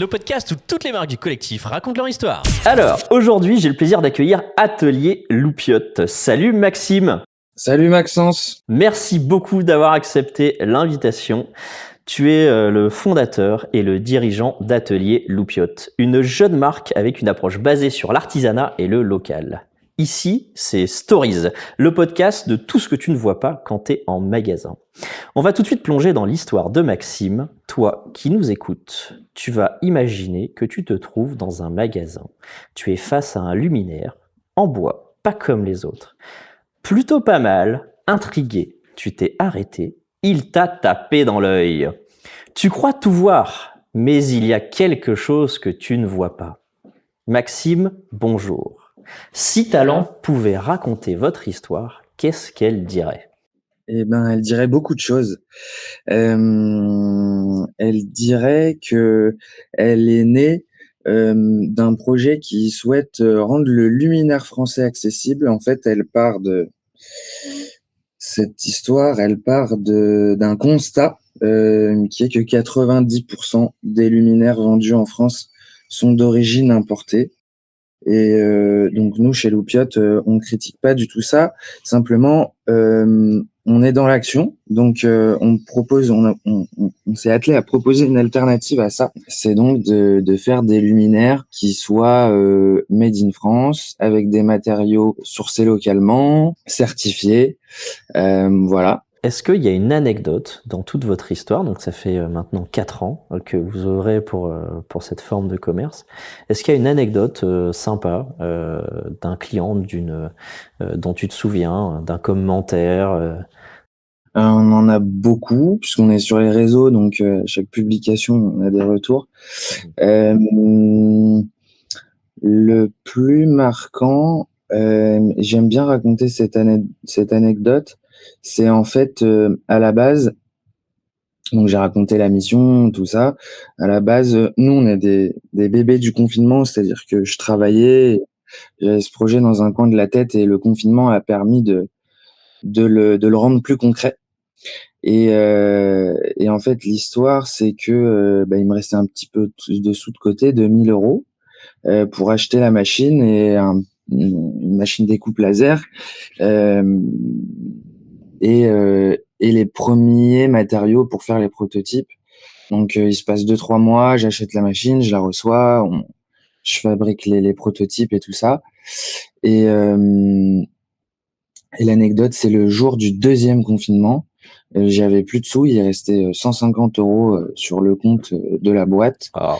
le podcast où toutes les marques du collectif racontent leur histoire. Alors, aujourd'hui, j'ai le plaisir d'accueillir Atelier Loupiote. Salut Maxime. Salut Maxence. Merci beaucoup d'avoir accepté l'invitation. Tu es le fondateur et le dirigeant d'Atelier Loupiote, une jeune marque avec une approche basée sur l'artisanat et le local. Ici, c'est Stories, le podcast de tout ce que tu ne vois pas quand tu es en magasin. On va tout de suite plonger dans l'histoire de Maxime. Toi qui nous écoutes, tu vas imaginer que tu te trouves dans un magasin. Tu es face à un luminaire en bois, pas comme les autres. Plutôt pas mal, intrigué, tu t'es arrêté, il t'a tapé dans l'œil. Tu crois tout voir, mais il y a quelque chose que tu ne vois pas. Maxime, bonjour. Si ta lampe pouvait raconter votre histoire, qu'est-ce qu'elle dirait ? Eh ben, elle dirait beaucoup de choses. Elle dirait que elle est née d'un projet qui souhaite rendre le luminaire français accessible. En fait, cette histoire, elle part d'un constat qui est que 90% des luminaires vendus en France sont d'origine importée. Et donc nous, chez Loupiote, on critique pas du tout ça. Simplement, on est dans l'action. Donc on s'est attelé à proposer une alternative à ça. C'est donc de faire des luminaires qui soient made in France, avec des matériaux sourcés localement, certifiés. Voilà. Est-ce qu'il y a une anecdote dans toute votre histoire, donc ça fait maintenant 4 ans que vous œuvrez pour cette forme de commerce, est-ce qu'il y a une anecdote sympa d'un client dont tu te souviens, d'un commentaire On en a beaucoup, puisqu'on est sur les réseaux, donc chaque publication, on a des retours. Le plus marquant, j'aime bien raconter cette anecdote. C'est en fait, à la base, donc j'ai raconté la mission, tout ça. À la base, nous, on est des bébés du confinement, c'est-à-dire que je travaillais, j'avais ce projet dans un coin de la tête et le confinement a permis de le rendre plus concret. Et en fait, l'histoire, c'est que il me restait un petit peu de sous de côté, de 1 000 € pour acheter la machine et une machine découpe laser. Et les premiers matériaux pour faire les prototypes. Donc il se passe 2-3 mois, j'achète la machine, je la reçois, je fabrique les prototypes et tout ça. Et l'anecdote, c'est le jour du 2e confinement. J'avais plus de sous, il restait 150 € sur le compte de la boîte. Oh.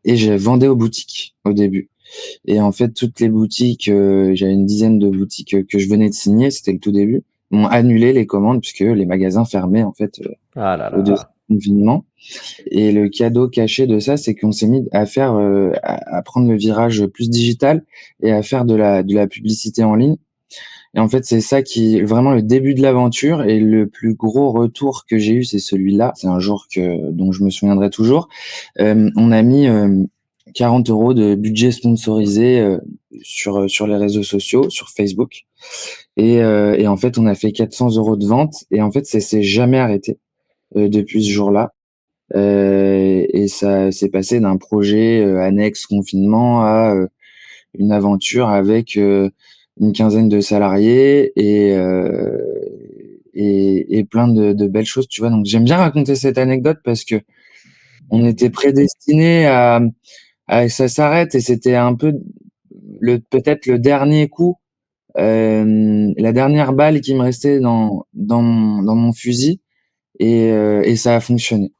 Et je vendais aux boutiques au début. Et en fait, toutes les boutiques, j'avais une dizaine de boutiques que je venais de signer, c'était le tout début, m'ont annulé les commandes puisque les magasins fermaient en fait Ah là au là. confinement. Et le cadeau caché de ça, c'est qu'on s'est mis à faire à prendre le virage plus digital et à faire de la publicité en ligne. Et en fait, c'est ça qui est vraiment le début de l'aventure, et le plus gros retour que j'ai eu, c'est celui-là. C'est un jour dont je me souviendrai toujours. On a mis 40 € de budget sponsorisé sur les réseaux sociaux, sur Facebook. Et en fait, on a fait 400 € de vente. Et en fait, ça s'est jamais arrêté depuis ce jour-là. Et ça s'est passé d'un projet annexe confinement à une aventure avec une quinzaine de salariés et plein de belles choses, tu vois. Donc j'aime bien raconter cette anecdote parce que on était prédestinés à que ça s'arrête, et c'était un peu peut-être le dernier coup, la dernière balle qui me restait dans mon fusil, et ça a fonctionné.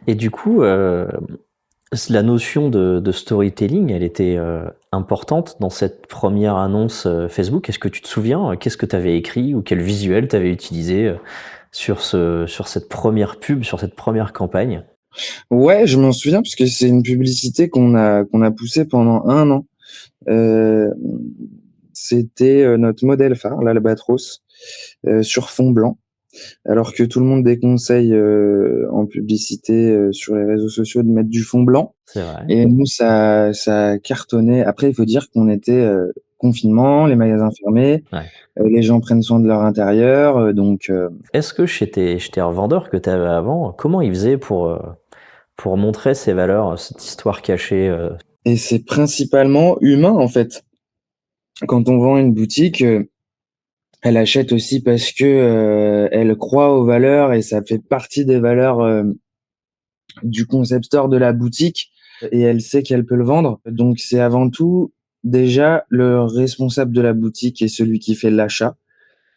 Et du coup, la notion de storytelling, elle était importante dans cette première annonce Facebook. Est-ce que tu te souviens, qu'est-ce que tu avais écrit ou quel visuel tu avais utilisé sur cette première pub, sur cette première campagne ? Ouais, je m'en souviens parce que c'est une publicité qu'on a poussée pendant 1 an. C'était notre modèle phare, l'Albatros, sur fond blanc. Alors que tout le monde déconseille en publicité sur les réseaux sociaux de mettre du fond blanc. C'est vrai. Et nous, ça a cartonné. Après, il faut dire qu'on était confinement, les magasins fermés, Ouais. Les gens prennent soin de leur intérieur, donc Est-ce que chez tes revendeurs que tu avais avant, comment ils faisaient pour montrer ces valeurs, cette histoire cachée Et c'est principalement humain, en fait. Quand on vend une boutique, elle achète aussi parce que elle croit aux valeurs et ça fait partie des valeurs du concept store de la boutique et elle sait qu'elle peut le vendre. Donc c'est avant tout déjà le responsable de la boutique et celui qui fait l'achat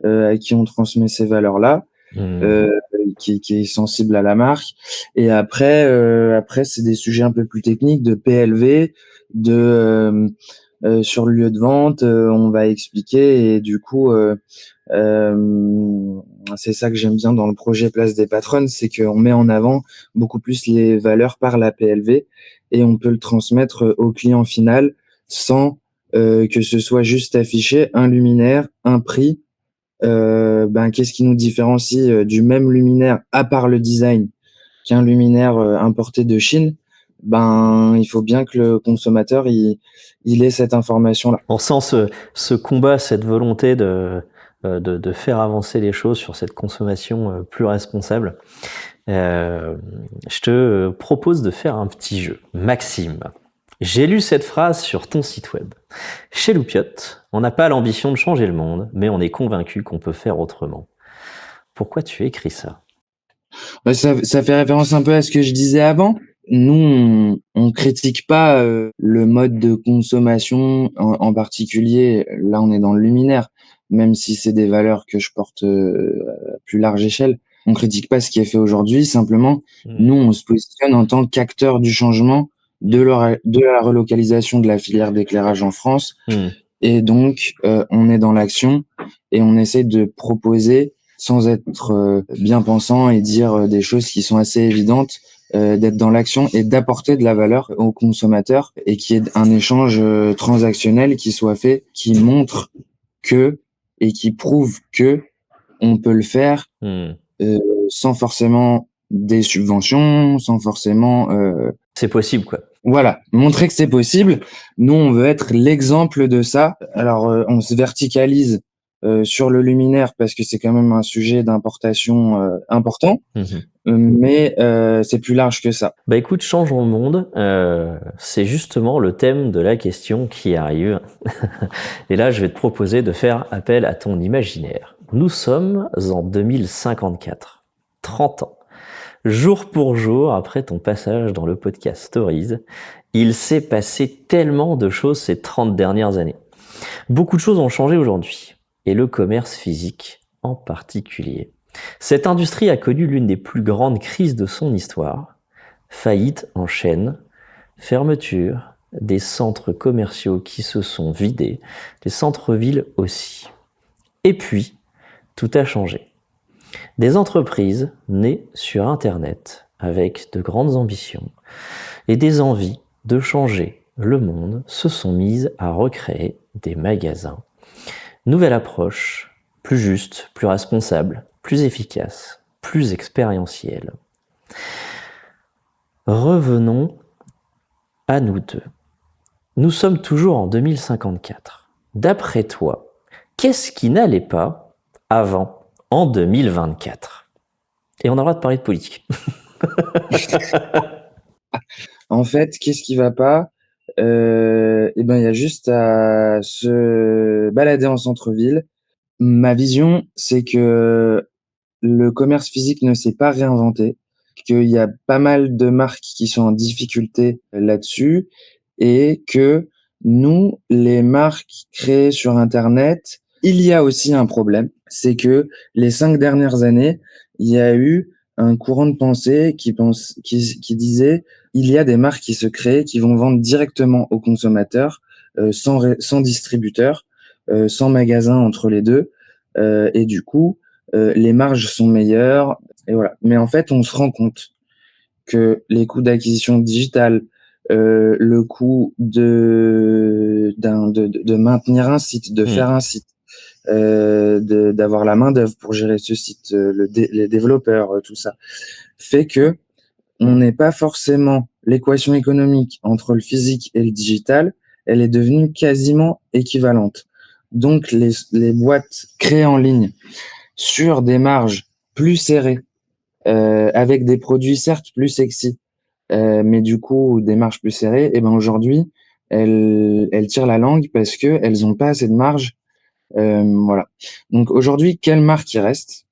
à qui on transmet ces valeurs-là, Hmm. euh, qui est sensible à la marque. Et après c'est des sujets un peu plus techniques de PLV, sur le lieu de vente, on va expliquer et du coup c'est ça que j'aime bien dans le projet Place des Patronnes, c'est qu'on met en avant beaucoup plus les valeurs par la PLV et on peut le transmettre au client final sans que ce soit juste affiché un luminaire, un prix. Qu'est-ce qui nous différencie du même luminaire à part le design qu'un luminaire importé de Chine? Il faut bien que le consommateur il ait cette information-là. On sent ce combat, cette volonté de faire avancer les choses sur cette consommation plus responsable. Je te propose de faire un petit jeu. Maxime, j'ai lu cette phrase sur ton site web. Chez Loupiot, on n'a pas l'ambition de changer le monde, mais on est convaincu qu'on peut faire autrement. Pourquoi tu as écrit ça? Ça fait référence un peu à ce que je disais avant. Nous, on critique pas le mode de consommation en particulier. Là, on est dans le luminaire, même si c'est des valeurs que je porte à plus large échelle. On critique pas ce qui est fait aujourd'hui. Simplement, nous, on se positionne en tant qu'acteur du changement de la relocalisation de la filière d'éclairage en France. Et donc, on est dans l'action et on essaie de proposer sans être bien pensant et dire des choses qui sont assez évidentes, d'être dans l'action et d'apporter de la valeur aux consommateurs et qu'il y ait un échange transactionnel qui soit fait, qui montre que et qui prouve que on peut le faire sans forcément des subventions, sans forcément C'est possible, quoi. voilà, montrer que c'est possible. Nous, on veut être l'exemple de ça. Alors, on se verticalise sur le luminaire parce que c'est quand même un sujet d'importation important, mais c'est plus large que ça. Bah écoute, changeons le monde. C'est justement le thème de la question qui arrive. Et là, je vais te proposer de faire appel à ton imaginaire. Nous sommes en 2054, 30 ans. Jour pour jour, après ton passage dans le podcast Stories, il s'est passé tellement de choses ces 30 dernières années. Beaucoup de choses ont changé aujourd'hui, et le commerce physique en particulier. Cette industrie a connu l'une des plus grandes crises de son histoire. Faillite en chaîne, fermeture, des centres commerciaux qui se sont vidés, des centres-villes aussi. Et puis, tout a changé. Des entreprises nées sur Internet avec de grandes ambitions et des envies de changer le monde se sont mises à recréer des magasins. Nouvelle approche, plus juste, plus responsable, plus efficace, plus expérientielle. Revenons à nous deux. Nous sommes toujours en 2054. D'après toi, qu'est-ce qui n'allait pas avant en 2024? Et on a le droit de parler de politique. En fait, qu'est-ce qui va pas? Il y a juste à se balader en centre-ville. Ma vision, c'est que le commerce physique ne s'est pas réinventé, qu'il y a pas mal de marques qui sont en difficulté là-dessus et que nous, les marques créées sur Internet, il y a aussi un problème, c'est que les 5 dernières années, il y a eu un courant de pensée qui disait il y a des marques qui se créent, qui vont vendre directement aux consommateurs, sans distributeur, sans magasin entre les deux, et du coup, les marges sont meilleures, et voilà. Mais en fait, on se rend compte que les coûts d'acquisition digitale, le coût de maintenir un site, de faire un site, d'avoir la main d'œuvre pour gérer ce site, les développeurs, tout ça, fait que on n'est pas forcément l'équation économique entre le physique et le digital, elle est devenue quasiment équivalente. Donc les boîtes créées en ligne sur des marges plus serrées, avec des produits certes plus sexy, mais du coup, démarche plus serrée. Et ben aujourd'hui, elles tirent la langue parce que elles ont pas assez de marge. Voilà. Donc aujourd'hui, quelle marque il reste?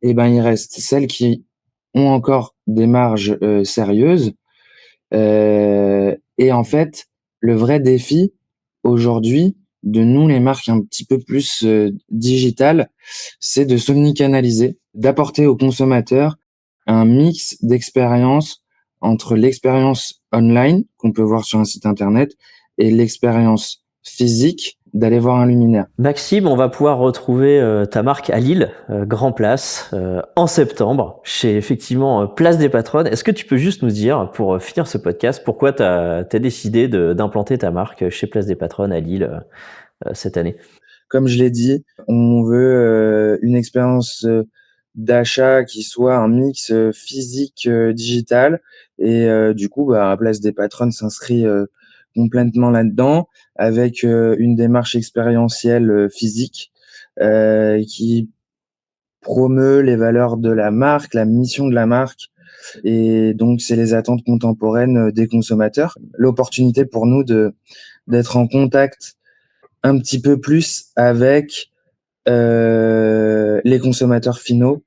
Et ben, il reste celles qui ont encore des marges sérieuses. Et en fait, le vrai défi aujourd'hui de nous, les marques un petit peu plus digitales, c'est de s'omnicanaliser, d'apporter aux consommateurs un mix d'expériences entre l'expérience online qu'on peut voir sur un site internet et l'expérience physique d'aller voir un luminaire. Maxime, on va pouvoir retrouver ta marque à Lille, Grand Place, en septembre, chez effectivement Place des Patronnes. Est-ce que tu peux juste nous dire, pour finir ce podcast, pourquoi tu as décidé d'implanter ta marque chez Place des Patronnes à Lille cette année? Comme je l'ai dit, on veut une expérience d'achat qui soit un mix physique, digital et du coup, bah, Place des Patronnes s'inscrit complètement là-dedans avec une démarche expérientielle physique qui promeut les valeurs de la marque, la mission de la marque et donc c'est les attentes contemporaines des consommateurs. L'opportunité pour nous d'être en contact un petit peu plus avec les consommateurs finaux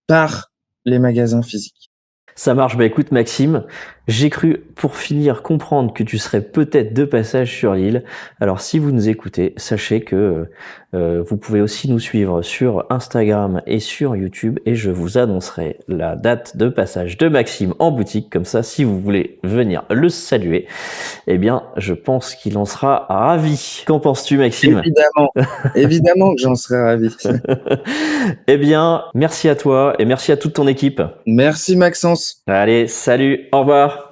par les magasins physiques. Ça marche. Bah écoute Maxime, j'ai cru pour finir comprendre que tu serais peut-être de passage sur l'île. Alors si vous nous écoutez, sachez que vous pouvez aussi nous suivre sur Instagram et sur YouTube et je vous annoncerai la date de passage de Maxime en boutique. Comme ça, si vous voulez venir le saluer, eh bien je pense qu'il en sera ravi. Qu'en penses-tu Maxime? Évidemment, évidemment que j'en serais ravi. Eh bien, merci à toi et merci à toute ton équipe. Merci Maxence. Allez, salut, au revoir.